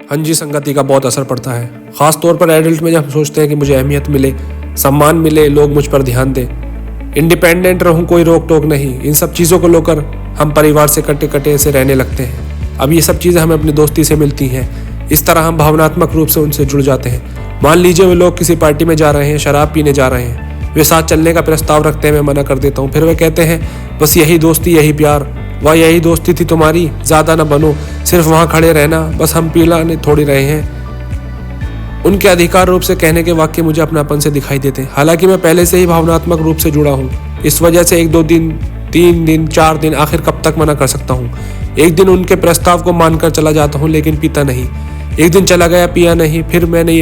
हाँ जी, संगति का बहुत असर पड़ता है, ख़ास तौर पर एडल्ट में जब हम सोचते हैं कि मुझे अहमियत मिले, सम्मान मिले, लोग मुझ पर ध्यान दें, इंडिपेंडेंट रहूं, कोई रोक टोक नहीं। इन सब चीज़ों को लेकर हम परिवार से कटे कटे से रहने लगते हैं। अब ये सब चीज़ें हमें अपनी दोस्ती से मिलती हैं। इस तरह हम भावनात्मक रूप से उनसे जुड़ जाते हैं। मान लीजिए वे लोग किसी पार्टी में जा रहे हैं, शराब पीने जा रहे हैं, वे साथ चलने का प्रस्ताव रखते हैं, मैं मना कर देता हूँ। फिर वे कहते हैं बस यही दोस्ती, यही प्यार, वह यही दोस्ती थी तुम्हारी, ज़्यादा ना बनो, सिर्फ वहाँ खड़े रहना, बस हम पिलाने थोड़ी रहे हैं। उनके अधिकार रूप से कहने के वाक्य मुझे अपनापन से दिखाई देते हैं। हालांकि मैं पहले से ही भावनात्मक रूप से जुड़ा हूँ। इस वजह से 1-2 दिन, 3 दिन, 4 दिन, आखिर कब तक मना कर सकता हूँ। एक दिन उनके प्रस्ताव को मानकर चला जाता हूँ, लेकिन पीता नहीं। एक दिन चला गया, पिया नहीं। फिर मैंने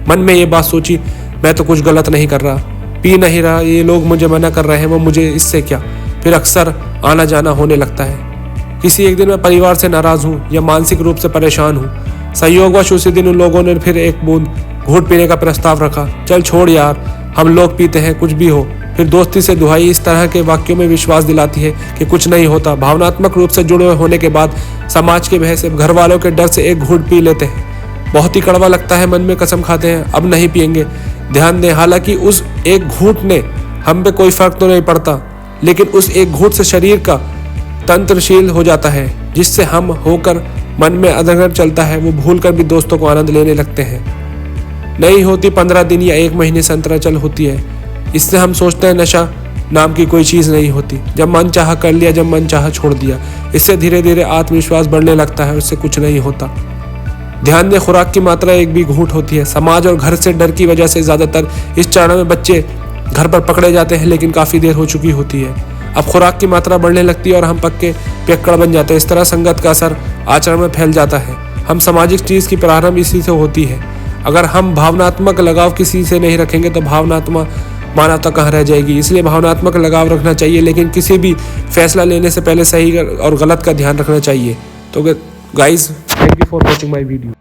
मन में ये बात सोची, मैं तो कुछ गलत नहीं कर रहा, पी नहीं रहा, ये लोग मुझे मना कर रहे हैं, वो मुझे इससे क्या। फिर अक्सर आना जाना होने लगता है। किसी एक दिन मैं परिवार से नाराज़ हूँ या मानसिक रूप से परेशान हूँ। संयोगवश उसी दिन उन लोगों ने फिर एक बूंद घूंट पीने का प्रस्ताव रखा। चल छोड़ यार, हम लोग पीते हैं, कुछ भी हो। फिर दोस्ती से दुहाई इस तरह के वाक्यों में विश्वास दिलाती है कि कुछ नहीं होता। भावनात्मक रूप से जुड़े होने के बाद समाज के भय से, घर वालों के डर से एक घूंट पी लेते हैं। बहुत ही कड़वा लगता है, मन में कसम खाते हैं अब नहीं पिएंगे। ध्यान दें, हालांकि उस एक घूंट ने हम पे कोई फर्क तो नहीं पड़ता, लेकिन उस एक घूंट से शरीर का तंत्रशील हो जाता है, जिससे हम होकर मन में अधंगर चलता है। वो भूलकर भी दोस्तों को आनंद लेने लगते हैं। नहीं होती 15 दिन या 1 महीने से अंतराचल होती है। इससे हम सोचते हैं नशा नाम की कोई चीज़ नहीं होती। जब मन चाहा कर लिया, जब मन चाहा छोड़ दिया। इससे धीरे धीरे आत्मविश्वास बढ़ने लगता है, उससे कुछ नहीं होता। ध्यान दें, खुराक की मात्रा एक भी घूंट होती है। समाज और घर से डर की वजह से ज़्यादातर इस चरण में बच्चे घर पर पकड़े जाते हैं, लेकिन काफ़ी देर हो चुकी होती है। अब खुराक की मात्रा बढ़ने लगती है और हम पक्के पियक्कड़ बन जाते हैं। इस तरह संगत का असर आचरण में फैल जाता है। हम सामाजिक चीज़ की प्रारंभ इसी से होती है। अगर हम भावनात्मक लगाव किसी से नहीं रखेंगे तो भावनात्मक मानवता कहाँ रह जाएगी। इसलिए भावनात्मक लगाव रखना चाहिए, लेकिन किसी भी फैसला लेने से पहले सही और गलत का ध्यान रखना चाहिए। तो guys, thank you for watching my video.